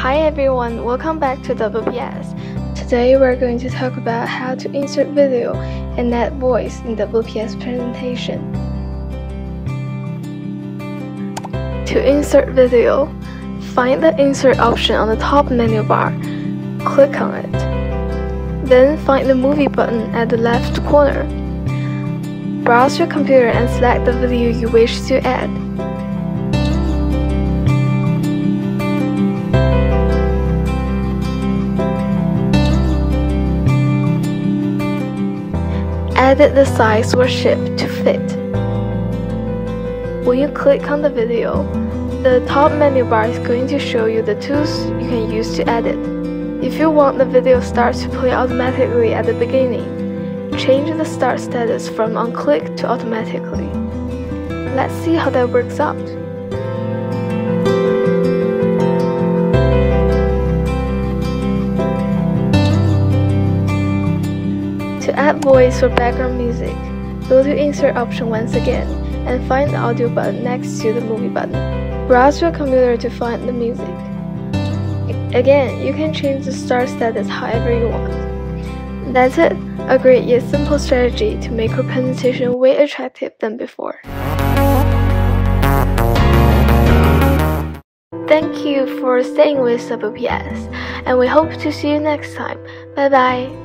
Hi everyone, welcome back to WPS. Today we're going to talk about how to insert video and add voice in WPS presentation. To insert video, find the insert option on the top menu bar, click on it. Then find the movie button at the left corner. Browse your computer and select the video you wish to add. Edit the size or shape to fit. When you click on the video, the top menu bar is going to show you the tools you can use to edit. If you want the video start to play automatically at the beginning, change the start status from on click to automatically. Let's see how that works out. To add voice or background music, go to Insert option once again and find the audio button next to the movie button. Browse your computer to find the music. Again, you can change the start status however you want. That's it, a great yet simple strategy to make your presentation way attractive than before. Thank you for staying with WPS, and we hope to see you next time. Bye bye.